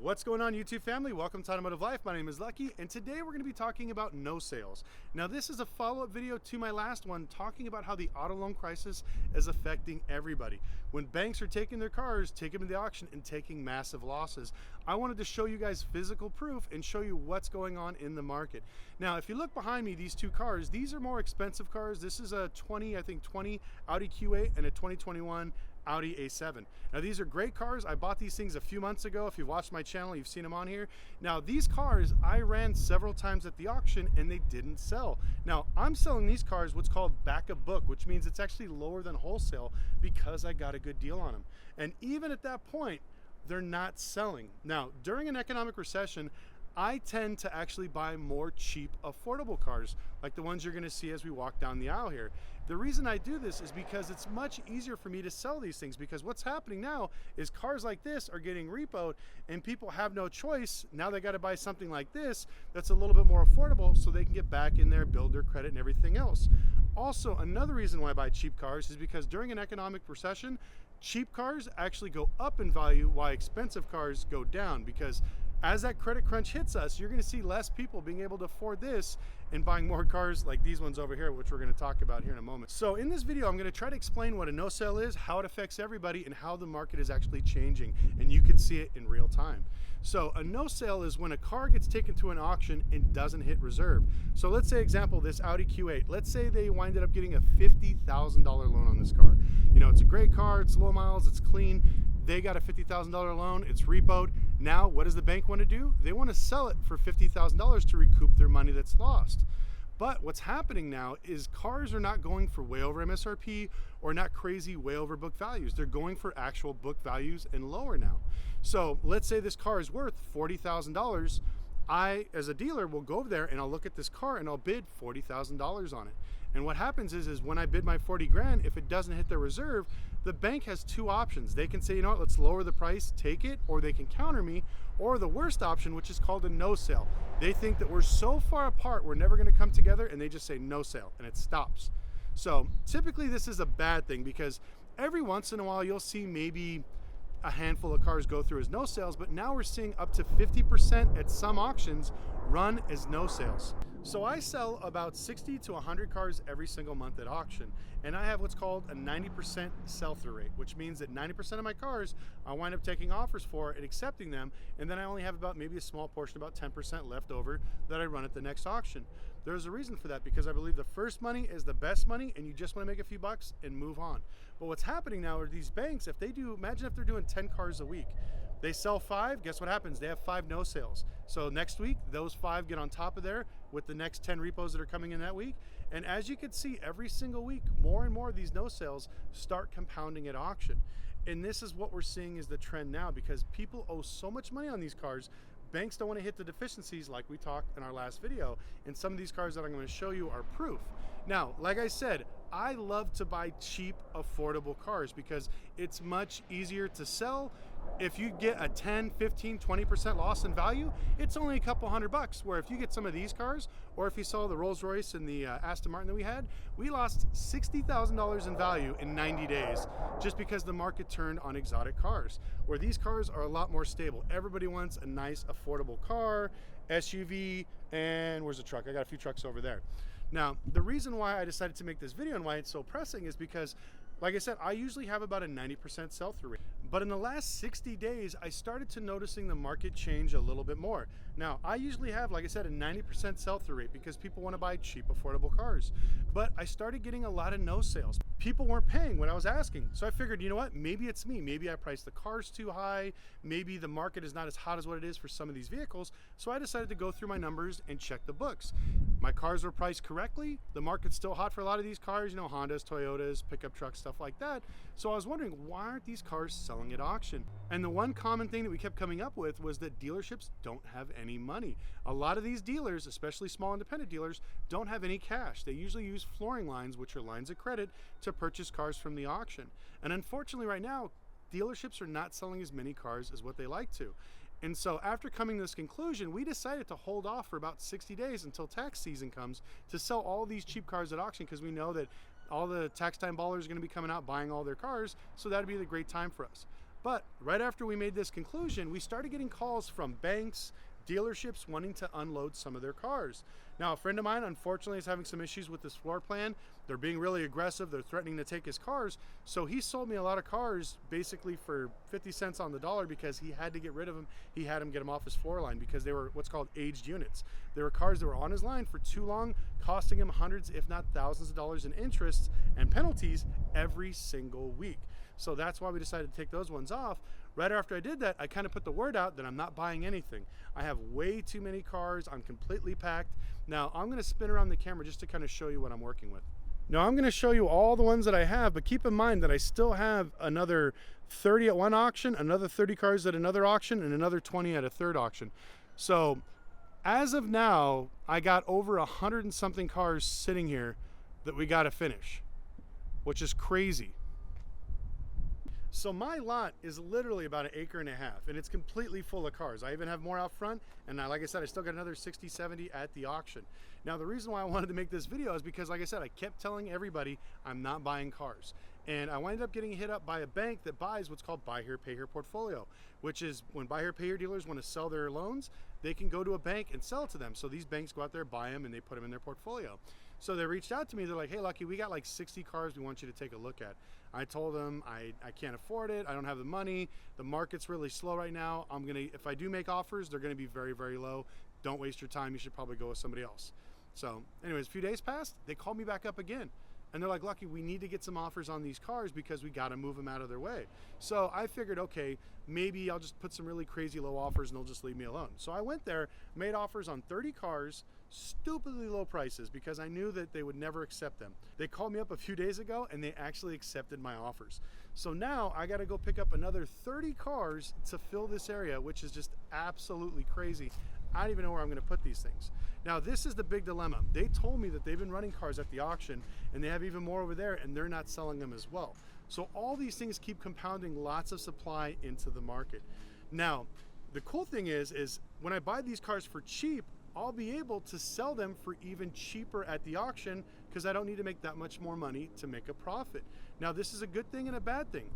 What's going on, YouTube family? Welcome to Automotive Life. My name is Lucky, and today we're going to be talking about no sales. Now, this is a follow-up video to my last one talking about how the auto loan crisis is affecting everybody. When banks are taking their cars, taking them to the auction, and taking massive losses, I wanted to show you guys physical proof and show you what's going on in the market. Now, if you look behind me, these two cars, these are more expensive cars. This is a 20 Audi Q8 and a 2021 Audi A7. Now, these are great cars. I bought these things a few months ago. If you've watched my channel, you've seen them on here. Now, these cars I ran several times at the auction and they didn't sell. Now, I'm selling these cars what's called back of book, which means it's actually lower than wholesale because I got a good deal on them. And even at that point, they're not selling. Now, during an economic recession, I tend to actually buy more cheap, affordable cars, like the ones you're gonna see as we walk down the aisle here. The reason I do this is because it's much easier for me to sell these things, because what's happening now is cars like this are getting repoed and people have no choice. Now they gotta buy something like this that's a little bit more affordable so they can get back in there, build their credit and everything else. Also, another reason why I buy cheap cars is because during an economic recession, cheap cars actually go up in value while expensive cars go down, because as that credit crunch hits us, you're going to see less people being able to afford this and buying more cars like these ones over here, which we're going to talk about here in a moment. So in this video, I'm going to try to explain what a no sale is, how it affects everybody, and how the market is actually changing, and you can see it in real time. So a no sale is when a car gets taken to an auction and doesn't hit reserve. So let's say, example, this Audi Q8, let's say they winded up getting a $50,000 loan on this car. You know, it's a great car, it's low miles, it's clean. They got a $50,000 loan, it's repoed. Now, what does the bank want to do? They want to sell it for $50,000 to recoup their money that's lost. But what's happening now is cars are not going for way over MSRP or not crazy way over book values. They're going for actual book values and lower now. So let's say this car is worth $40,000. I, as a dealer, will go over there and I'll look at this car and I'll bid $40,000 on it. And what happens is when I bid my 40 grand, if it doesn't hit their reserve, the bank has two options. They can say, you know what, let's lower the price, take it, or they can counter me, or the worst option, which is called a no sale. They think that we're so far apart, we're never gonna come together, and they just say no sale, and it stops. So typically this is a bad thing, because every once in a while you'll see maybe a handful of cars go through as no sales, but now we're seeing up to 50% at some auctions run as no sales. So I sell about 60 to 100 cars every single month at auction, and I have what's called a 90% sell-through rate, which means that 90% of my cars I wind up taking offers for and accepting them, and then I only have about maybe a small portion, about 10% left over that I run at the next auction. There's a reason for that, because I believe the first money is the best money and you just want to make a few bucks and move on. But what's happening now are these banks, if they do, imagine if they're doing 10 cars a week. They sell 5, guess what happens? They have 5 no sales. So next week, those 5 get on top of there with the next 10 repos that are coming in that week. And as you can see, every single week, more and more of these no sales start compounding at auction. And this is what we're seeing is the trend now, because people owe so much money on these cars. Banks don't want to hit the deficiencies like we talked in our last video. And some of these cars that I'm going to show you are proof. Now, like I said, I love to buy cheap, affordable cars because it's much easier to sell. If you get a 10, 15, 20% loss in value, it's only a couple $100. Where if you get some of these cars, or if you saw the Rolls Royce and the Aston Martin that we lost $60,000 in value in 90 days just because the market turned on exotic cars, where these cars are a lot more stable. Everybody wants a nice, affordable car, SUV, and where's the truck? I got a few trucks over there. Now, the reason why I decided to make this video and why it's so pressing is because, like I said, I usually have about a 90% sell-through rate. But in the last 60 days, I started to noticing the market change a little bit more. Now, I usually have, like I said, a 90% sell-through rate because people want to buy cheap, affordable cars. But I started getting a lot of no sales. People weren't paying what I was asking. So I figured, you know what, maybe it's me. Maybe I priced the cars too high. Maybe the market is not as hot as what it is for some of these vehicles. So I decided to go through my numbers and check the books. My cars were priced correctly. The market's still hot for a lot of these cars, you know, Hondas, Toyotas, pickup trucks, stuff like that. So I was wondering, why aren't these cars selling at auction? And the one common thing that we kept coming up with was that dealerships don't have any money. A lot of these dealers, especially small independent dealers, don't have any cash. They usually use flooring lines, which are lines of credit, to purchase cars from the auction. And unfortunately right now, dealerships are not selling as many cars as what they like to. And so after coming to this conclusion, we decided to hold off for about 60 days until tax season comes to sell all these cheap cars at auction, because we know that all the tax time ballers are going to be coming out buying all their cars, so that'd be the great time for us. But right after we made this conclusion, we started getting calls from banks, dealerships wanting to unload some of their cars. Now, a friend of mine, unfortunately, is having some issues with this floor plan. They're being really aggressive. They're threatening to take his cars. So he sold me a lot of cars basically for 50 cents on the dollar because he had to get rid of them. He had him get them off his floor line because they were what's called aged units. They were cars that were on his line for too long, costing him hundreds, if not thousands of dollars in interest and penalties every single week. So that's why we decided to take those ones off. Right after I did that, I kind of put the word out that I'm not buying anything. I have way too many cars. I'm completely packed. Now I'm going to spin around the camera just to kind of show you what I'm working with. Now I'm going to show you all the ones that I have, but keep in mind that I still have another 30 at one auction, another 30 cars at another auction, and another 20 at a third auction. So as of now, I got over 100 and something cars sitting here that we got to finish, which is crazy. So my lot is literally about 1.5 acres, and it's completely full of cars. I even have more out front, and like I said, I still got another 60, 70 at the auction. Now, the reason why I wanted to make this video is because, like I said, I kept telling everybody I'm not buying cars. And I wound up getting hit up by a bank that buys what's called buy here, pay here portfolio, which is when buy here, pay here dealers want to sell their loans, they can go to a bank and sell it to them. So these banks go out there, buy them, and they put them in their portfolio. So they reached out to me. They're like, hey, Lucky, we got like 60 cars we want you to take a look at. I told them I can't afford it. I don't have the money. The market's really slow right now. If I do make offers, they're gonna be very, very low. Don't waste your time. You should probably go with somebody else. So anyways, a few days passed. They called me back up again. And they're like, Lucky, we need to get some offers on these cars because we got to move them out of their way. So I figured, okay, maybe I'll just put some really crazy low offers and they'll just leave me alone. So I went there, made offers on 30 cars, stupidly low prices because I knew that they would never accept them. They called me up a few days ago and they actually accepted my offers. So now I got to go pick up another 30 cars to fill this area, which is just absolutely crazy. I don't even know where I'm going to put these things. Now, this is the big dilemma. They told me that they've been running cars at the auction and they have even more over there and they're not selling them as well. So all these things keep compounding lots of supply into the market. Now, the cool thing is when I buy these cars for cheap, I'll be able to sell them for even cheaper at the auction because I don't need to make that much more money to make a profit. Now, this is a good thing and a bad thing.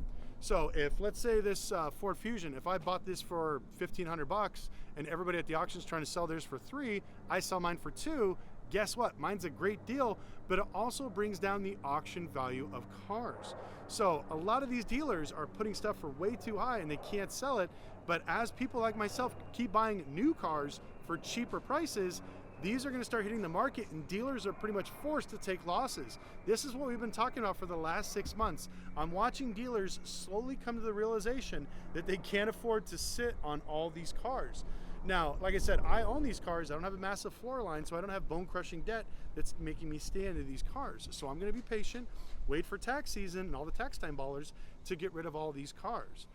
So if, let's say this Ford Fusion, if I bought this for 1,500 bucks and everybody at the auction is trying to sell theirs for 3, I sell mine for 2, guess what? Mine's a great deal, but it also brings down the auction value of cars. So a lot of these dealers are putting stuff for way too high and they can't sell it. But as people like myself keep buying new cars for cheaper prices, these are going to start hitting the market and dealers are pretty much forced to take losses. This is what we've been talking about for the last 6 months. I'm watching dealers slowly come to the realization that they can't afford to sit on all these cars. Now, like I said, I own these cars. I don't have a massive floor line, so I don't have bone-crushing debt that's making me stay into these cars. So I'm going to be patient, wait for tax season and all the tax time ballers to get rid of all these cars.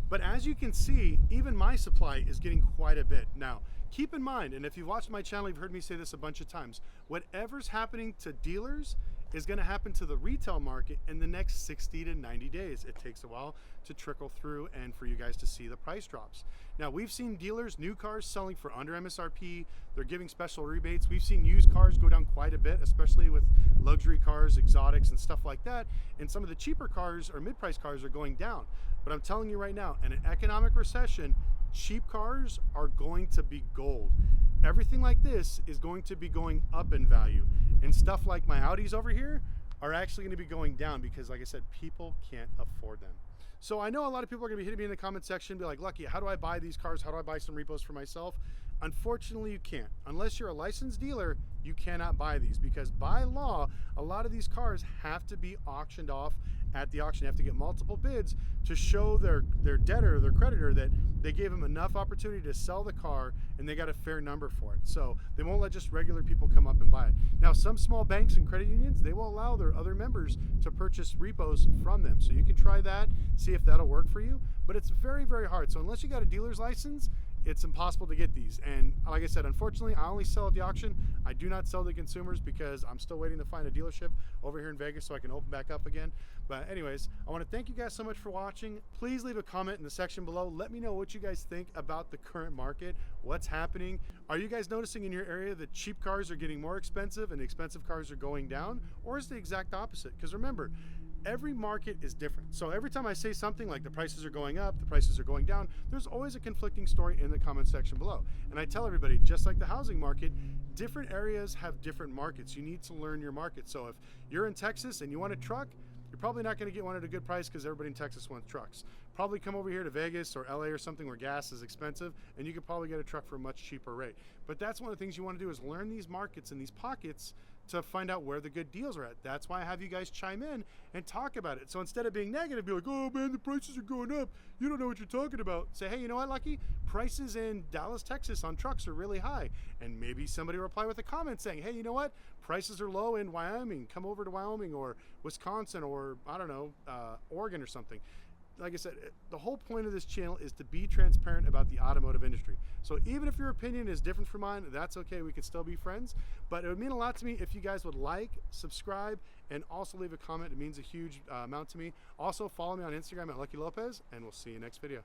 But as you can see, even my supply is getting quite a bit. Now, keep in mind, and if you've watched my channel, you've heard me say this a bunch of times, whatever's happening to dealers is going to happen to the retail market in the next 60 to 90 days. It takes a while to trickle through and for you guys to see the price drops. Now, we've seen dealers, new cars selling for under MSRP. They're giving special rebates. We've seen used cars go down quite a bit, especially with luxury cars, exotics, and stuff like that. And some of the cheaper cars or mid-price cars are going down. But I'm telling you right now, in an economic recession, cheap cars are going to be gold. Everything like this is going to be going up in value. And stuff like my Audis over here are actually going to be going down because, like I said, people can't afford them. So I know a lot of people are going to be hitting me in the comment section and be like, Lucky, how do I buy these cars? How do I buy some repos for myself? Unfortunately, you can't. Unless you're a licensed dealer, you cannot buy these because by law, a lot of these cars have to be auctioned off at the auction. They have to get multiple bids to show their debtor, their creditor, that they gave them enough opportunity to sell the car and they got a fair number for it. So they won't let just regular people come up and buy it. Now, some small banks and credit unions, they will allow their other members to purchase repos from them. So you can try that, see if that'll work for you, but it's very, very hard. So unless you got a dealer's license, it's impossible to get these. And like I said, unfortunately, I only sell at the auction. I do not sell to consumers because I'm still waiting to find a dealership over here in Vegas so I can open back up again. But anyways, I want to thank you guys so much for watching. Please leave a comment in the section below. Let me know what you guys think about the current market. What's happening? Are you guys noticing in your area that cheap cars are getting more expensive and expensive cars are going down? Or is it the exact opposite? Because remember, every market is different. So every time I say something like the prices are going up, the prices are going down, there's always a conflicting story in the comment section below. And I tell everybody, just like the housing market, different areas have different markets. You need to learn your market. So if you're in Texas and you want a truck, you're probably not going to get one at a good price because everybody in Texas wants trucks. Probably come over here to Vegas or LA or something where gas is expensive, and you could probably get a truck for a much cheaper rate. But that's one of the things you want to do, is learn these markets and these pockets to find out where the good deals are at. That's why I have you guys chime in and talk about it. So instead of being negative, be like, oh man, the prices are going up, you don't know what you're talking about. Say, hey, you know what, Lucky? Prices in Dallas, Texas on trucks are really high. And maybe somebody will reply with a comment saying, hey, you know what? Prices are low in Wyoming. Come over to Wyoming or Wisconsin or, I don't know, Oregon or something. Like I said, the whole point of this channel is to be transparent about the automotive industry. So even if your opinion is different from mine, that's okay. We could still be friends. But it would mean a lot to me if you guys would like, subscribe, and also leave a comment. It means a huge amount to me. Also, follow me on Instagram at Lucky Lopez, and we'll see you next video.